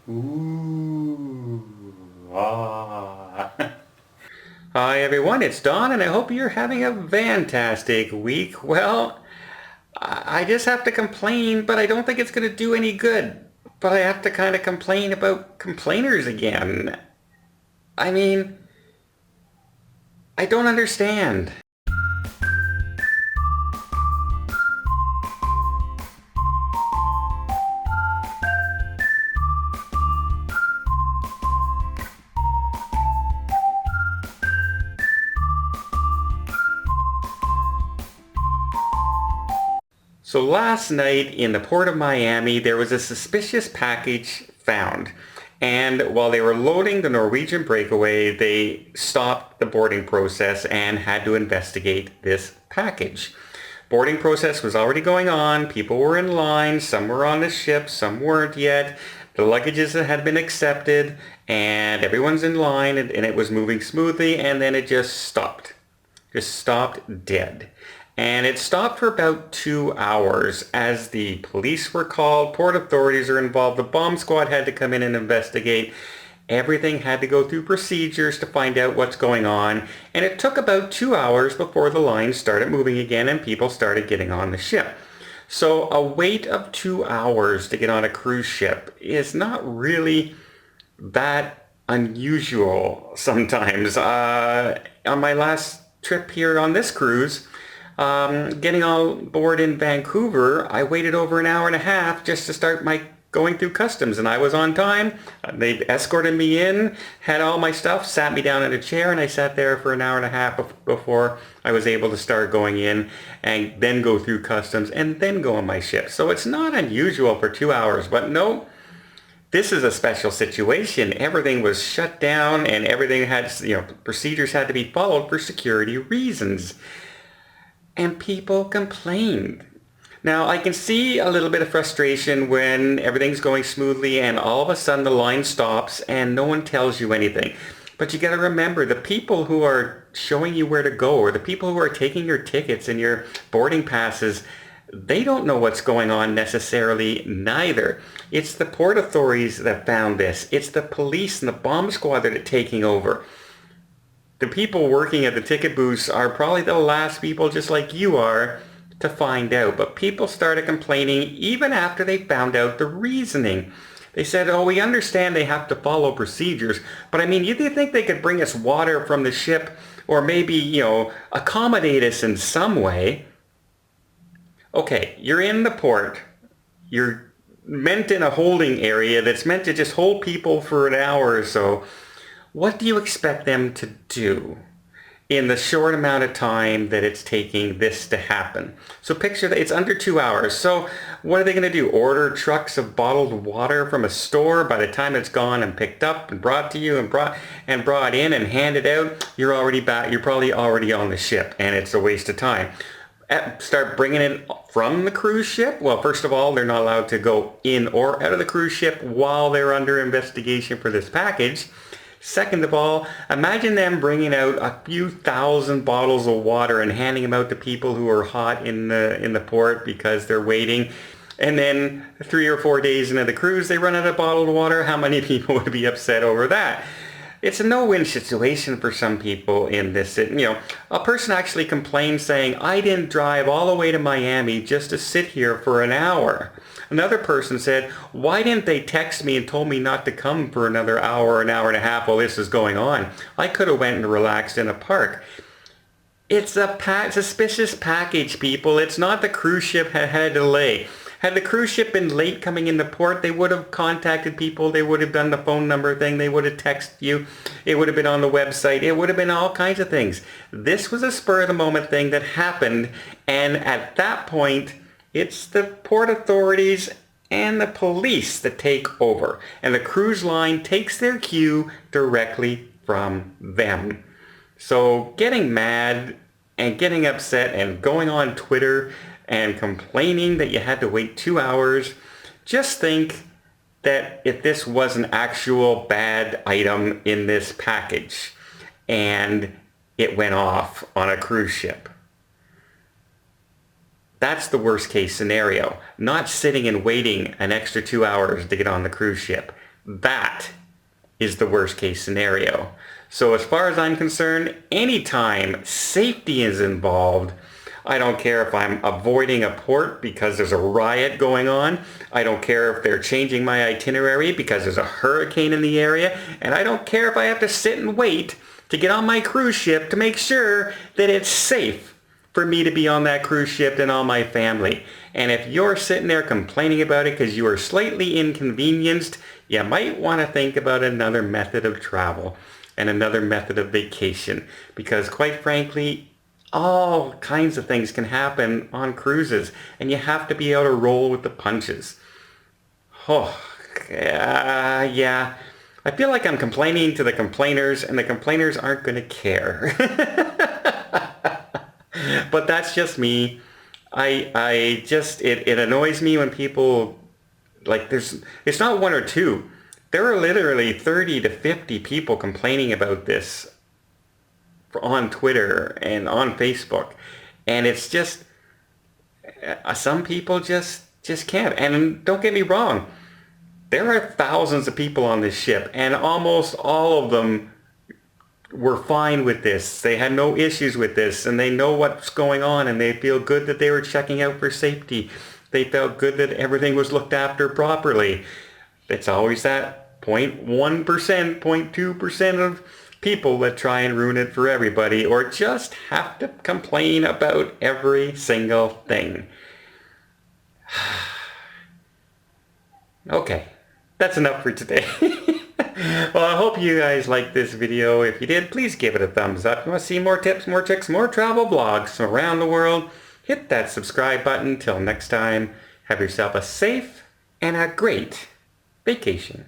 Ooh, ah. Hi everyone, it's Don and I hope you're having a fantastic week. Well, I just have to complain, but I don't think it's going to do any good. But I have to kind of complain about complainers again. I mean, I don't understand. So last night in the port of Miami, there was a suspicious package found. And while they were loading the Norwegian breakaway, they stopped the boarding process and had to investigate this package. Boarding process was already going on. People were in line. Some were on the ship. Some weren't yet. The luggages had been accepted and everyone's in line and it was moving smoothly and then it just stopped. Just stopped dead. And it stopped for about 2 hours as the police were called, port authorities are involved, the bomb squad had to come in and investigate. Everything had to go through procedures to find out what's going on. And it took about 2 hours before the line started moving again and people started getting on the ship. So a wait of 2 hours to get on a cruise ship is not really that unusual sometimes. On my last trip here on this cruise, getting on board in Vancouver, I waited over an hour and a half just to start my going through customs, and I was on time. They escorted me in, had all my stuff, sat me down in a chair, and I sat there for an hour and a half before I was able to start going in and then go through customs and then go on my ship. So it's not unusual for 2 hours, but no, this is a special situation. Everything was shut down and everything had, procedures had to be followed for security reasons. And people complained. Now, I can see a little bit of frustration when everything's going smoothly and all of a sudden the line stops and no one tells you anything. But you got to remember, the people who are showing you where to go or the people who are taking your tickets and your boarding passes, they don't know what's going on necessarily neither. It's the port authorities that found this. It's the police and the bomb squad that are taking over. The people working at the ticket booths are probably the last people, just like you are, to find out. But people started complaining even after they found out the reasoning. They said, oh, we understand they have to follow procedures, but I mean, you think they could bring us water from the ship or maybe, accommodate us in some way? Okay, you're in the port. You're meant in a holding area that's meant to just hold people for an hour or so. What do you expect them to do in the short amount of time that it's taking this to happen? So picture that it's under 2 hours. So what are they going to do? Order trucks of bottled water from a store? By the time it's gone and picked up and brought to you and brought in and handed out, you're already back. You're probably already on the ship and it's a waste of time. Start bringing it from the cruise ship. Well, first of all, they're not allowed to go in or out of the cruise ship while they're under investigation for this package. Second of all, imagine them bringing out a few thousand bottles of water and handing them out to people who are hot in the port because they're waiting. And then 3 or 4 days into the cruise, they run out of bottled water. How many people would be upset over that? It's a no-win situation for some people in this. A person actually complained saying, I didn't drive all the way to Miami just to sit here for an hour. Another person said, why didn't they text me and told me not to come for another hour, an hour and a half while this is going on? I could have went and relaxed in a park. It's a suspicious package, people. It's not the cruise ship had a delay. Had the cruise ship been late coming into port, they would have contacted people. They would have done the phone number thing. They would have texted you. It would have been on the website. It would have been all kinds of things. This was a spur-of-the-moment thing that happened. And at that point, it's the port authorities and the police that take over. And the cruise line takes their cue directly from them. So getting mad and getting upset and going on Twitter and complaining that you had to wait 2 hours, just think that if this was an actual bad item in this package and it went off on a cruise ship, that's the worst case scenario. Not sitting and waiting an extra 2 hours to get on the cruise ship. that is the worst case scenario. So as far as I'm concerned, anytime safety is involved, I don't care if I'm avoiding a port because there's a riot going on. I don't care if they're changing my itinerary because there's a hurricane in the area. And I don't care if I have to sit and wait to get on my cruise ship to make sure that it's safe for me to be on that cruise ship and all my family. And if you're sitting there complaining about it because you are slightly inconvenienced, you might want to think about another method of travel and another method of vacation. Because quite frankly, all kinds of things can happen on cruises, and you have to be able to roll with the punches. Oh, yeah. I feel like I'm complaining to the complainers, and the complainers aren't going to care. But that's just me. It annoys me when people, like, it's not one or two. There are literally 30 to 50 people complaining about this on Twitter and on Facebook. And it's just, some people just can't. And don't get me wrong, there are thousands of people on this ship, and almost all of them were fine with this. They had no issues with this, and they know what's going on, and they feel good that they were checking out for safety. They felt good that everything was looked after properly. It's always that 0.1%, 0.2% of people that try and ruin it for everybody, or just have to complain about every single thing. Okay, that's enough for today. Well, I hope you guys liked this video. If you did, please give it a thumbs up. If you want to see more tips, more tricks, more travel vlogs from around the world, hit that subscribe button. Till next time, have yourself a safe and a great vacation.